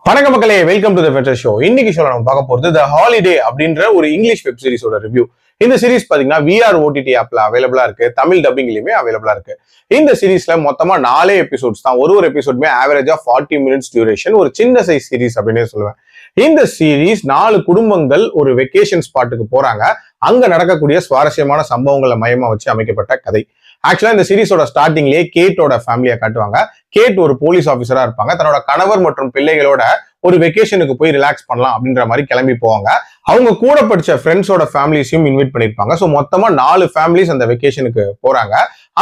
வணக்கம் மக்களே, welcome to the ஃபெட்டர் show. இன்னைக்கு ஷோல நம்ம பார்க்க போறது தி ஹாலிடே அப்படின்ற ஒரு இங்கிலீஷ் வெப் சீரிஸோட ரிவ்யூ. இந்த சீரிஸ் பாத்தீங்கன்னா VR OTT ஆப்ல அவைலபிளா இருக்கு, தமிழ் டப்பிங்லயுமே அவைலபிளா இருக்கு. இந்த சீரிஸ்ல மொத்தமா 4 எபிசோட்ஸ் தான். ஒரு எபிசோடுமே ஆவரேஜா 40 மினிட்ஸ் டியூரேஷன், ஒரு சின்ன சைஸ் சீரிஸ் அப்படின்னே சொல்லுவேன். இந்த சீரிஸ் 4 குடும்பங்கள் ஒரு வெக்கேஷன் ஸ்பாட்டுக்கு போறாங்க. அங்க நடக்கக்கூடிய சுவாரஸ்யமான சம்பவங்களை மையமா வச்சு அமைக்கப்பட்ட கதை. ஆக்சுவலா இந்த சீரிஸோட ஸ்டார்டிங்லயே கேட்டோட ஃபேமிலியை காட்டுவாங்க. கேட் ஒரு போலீஸ் ஆஃபீஸரா இருப்பாங்க. தன்னோட கணவர் மற்றும் பிள்ளைகளோட ஒரு வெக்கேஷனுக்கு போய் ரிலாக்ஸ் பண்ணலாம் அப்படின்ற மாதிரி கிளம்பி போவாங்க. அவங்க கூட படிச்ச ஃப்ரெண்ட்ஸோட ஃபேமிலிஸையும் இன்வைட் பண்ணிருப்பாங்க. ஸோ மொத்தமா 4 ஃபேமிலிஸ் அந்த வெக்கேஷனுக்கு போறாங்க.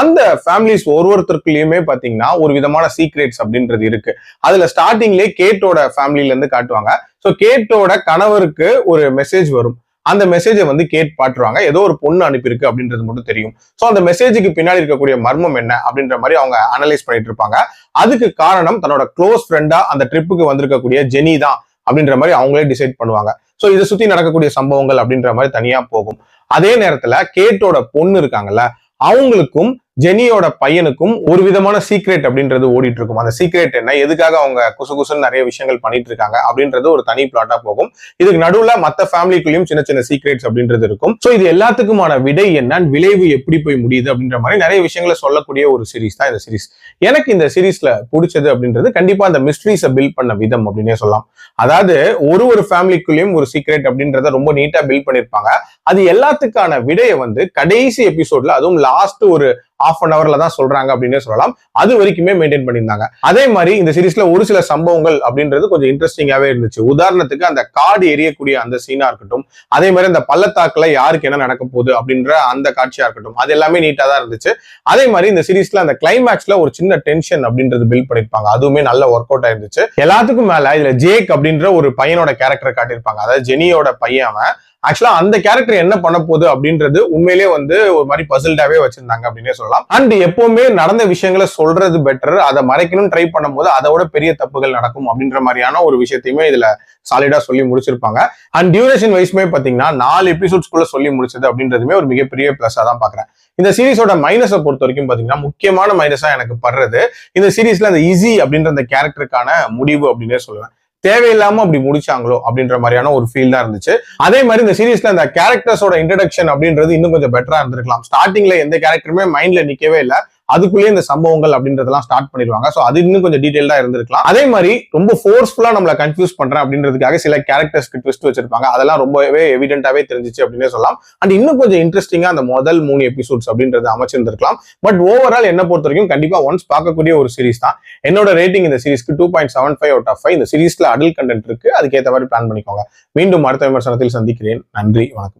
அந்த ஃபேமிலிஸ் ஒருத்தருக்குள்ளயுமே பாத்தீங்கன்னா ஒரு விதமான சீக்ரெட்ஸ் அப்படின்றது இருக்கு. அதுல ஸ்டார்டிங்லேயே கேட்டோட ஃபேமிலில இருந்து காட்டுவாங்க. ஸோ கேட்டோட கணவருக்கு ஒரு மெசேஜ் வரும். அந்த மெசேஜை கேட் பாட்டுருவாங்க. ஏதோ ஒரு பொண்ணு அனுப்பியிருக்கு அப்படின்றது மட்டும் தெரியும். சோ அந்த மெசேஜுக்கு பின்னாடி இருக்கக்கூடிய மர்மம் என்ன அப்படின்ற மாதிரி அவங்க அனலைஸ் பண்ணிட்டு இருப்பாங்க. அதுக்கு காரணம் தன்னோட க்ளோஸ் ஃப்ரெண்டா அந்த ட்ரிப்புக்கு வந்திருக்கக்கூடிய ஜெனி தான் அப்படின்ற மாதிரி அவங்களே டிசைட் பண்ணுவாங்க. சோ இதை சுத்தி நடக்கக்கூடிய சம்பவங்கள் அப்படின்ற மாதிரி தனியா போகும். அதே நேரத்துல கேட்டோட பொண்ணு இருக்காங்கல்ல, அவங்களுக்கும் ஜெனியோட பையனுக்கும் ஒரு விதமான சீக்ரெட் அப்படின்றது ஓடிட்டு இருக்கும். அந்த சீக்ரெட் என்ன, எதுக்காக அவங்க குசுகுசுன்னு நிறைய விஷயங்கள் பண்ணிட்டு இருக்காங்க அப்படின்றது ஒரு தனி பிளாட்டா போகும். இதுக்கு நடுவுல மத்த ஃபேமிலிக்குள்ளயும் சின்ன சின்ன சீக்ரெட்ஸ் அப்படின்றது இருக்கும். சோ இது எல்லாத்துக்குமான விடை என்ன, விளைவு எப்படி போய் முடியுது அப்படின்ற மாதிரி நிறைய விஷயங்களை சொல்லக்கூடிய ஒரு சீரிஸ் தான் இந்த சீரிஸ். எனக்கு இந்த சீரிஸ்ல பிடிச்சது அப்படின்றது கண்டிப்பா அந்த மிஸ்ட்ரிஸை பில்ட் பண்ண விதம் அப்படின்னே சொல்லலாம். அதாவது ஒரு ஃபேமிலிக்குள்ளேயும் ஒரு சீக்ரெட் அப்படின்றத ரொம்ப நீட்டா பில்ட் பண்ணிருப்பாங்க. அது எல்லாத்துக்கான விடையை கடைசி எபிசோட்ல, அதுவும் லாஸ்ட் ஒரு ½ an hourல தான் சொல்றாங்க அப்படின்னே சொல்லலாம். அது வரைக்குமே மெயின்டைன் பண்ணியிருந்தாங்க. அதே மாதிரி இந்த சீரிஸ்ல ஒரு சில சம்பவங்கள் அப்படின்றது கொஞ்சம் இன்ட்ரெஸ்டிங்காவே இருந்துச்சு. உதாரணத்துக்கு அந்த காடு எரியக்கூடிய அந்த சீனா இருக்கட்டும், அதே மாதிரி அந்த பள்ளத்தாக்குல யாருக்கு என்ன நடக்க போகுது அப்படின்ற அந்த காட்சியா இருக்கட்டும், அது எல்லாமே நீட்டா தான் இருந்துச்சு. அதே மாதிரி இந்த சீரிஸ்ல அந்த கிளைமேக்ஸ்ல ஒரு சின்ன டென்ஷன் அப்படின்றது பில்ட் பண்ணிருப்பாங்க. அதுவுமே நல்ல ஒர்க் அவுட் ஆயிருந்துச்சு. எல்லாத்துக்கும் மேல இதுல ஜேக் அப்படின்ற ஒரு பையனோட கேரக்டர் காட்டியிருப்பாங்க. அதாவது ஜெனியோட பையன். ஆக்சுவலா அந்த கேரக்டர் என்ன பண்ண போகுது அப்படின்றது உண்மையிலேயே ஒரு மாதிரி பசில்டாவே வச்சிருந்தாங்க அப்படின்னே சொல்லலாம். அண்ட் எப்பவுமே நடந்த விஷயங்களை சொல்றது பெட்டர். அதை மறைக்கணும்னு ட்ரை பண்ணும் போது அதோட பெரிய தப்புகள் நடக்கும் அப்படின்ற மாதிரியான ஒரு விஷயத்தையுமே இதுல சாலிடா சொல்லி முடிச்சிருப்பாங்க. அண்ட் டியூரேஷன் வைஸ்மே பாத்தீங்கன்னா 4 எபிசோட்ஸ்குள்ள சொல்லி முடிச்சது அப்படின்றதுமே ஒரு மிகப்பெரிய பிளஸா தான் பாக்குறேன். இந்த சீரிஸோட மைனஸை பொறுத்த வரைக்கும் பாத்தீங்கன்னா முக்கியமான மைனஸா எனக்கு படுறது இந்த சீரிஸ்ல அந்த ஈஸி அப்படின்ற அந்த கேரக்டருக்கான முடிவு அப்படின்னே சொல்லுவேன். தேவையில்லாம அப்படி முடிச்சாங்களோ அப்படின்ற மாதிரியான ஒரு ஃபீல் தான் இருந்துச்சு. அதே மாதிரி இந்த சீரிஸ்ல அந்த கேரக்டர்ஸோட இன்ட்ரடக்ஷன் அப்படின்றது இன்னும் கொஞ்சம் பெட்டரா இருந்திருக்கலாம். ஸ்டார்டிங்ல எந்த கேரக்டருமே மைண்ட்ல நிக்கவே இல்லை. அதுக்குள்ளேயே இந்த சம்பவங்கள் அப்படின்றதெல்லாம் ஸ்டார்ட் பண்ணிடுவாங்க. சோ அது இன்னும் கொஞ்சம் டீடைல்டா இருந்திருக்கலாம். அதே மாதிரி ரொம்ப ஃபோர்ஸ்ஃபுல்லா நம்மள கன்ஃபியூஸ் பண்றேன் அப்படின்றதுக்காக சில கேரக்டர்ஸ்க்கு ட்விஸ்ட் வச்சிருப்பாங்க. அதெல்லாம் ரொம்பவே எவிடென்ட்டாவே தெரிஞ்சிச்சு அப்படின்னே சொல்லலாம். அண்ட் இன்னும் கொஞ்சம் இன்ட்ரெஸ்டிங்கா அந்த முதல் 3 எபிசோட்ஸ் அப்படின்றது அமைச்சிருந்திருக்கலாம். பட் ஓவரால் என்ன பொறுத்த வரைக்கும் கண்டிப்பா ஒன்ஸ் பார்க்கக்கூடிய ஒரு சீரிஸ் தான். என்னோட ரேட்டிங் இந்த சீரிஸ்க்கு 2.75 out of 5. இந்த சீரிஸ்ல அடல்ட் கண்டென்ட் இருக்கு, அதுக்கேற்ற மாதிரி பிளான் பண்ணிக்கோங்க. மீண்டும் அடுத்த விமர்சனத்தில் சந்திக்கிறேன். நன்றி, வணக்கம்.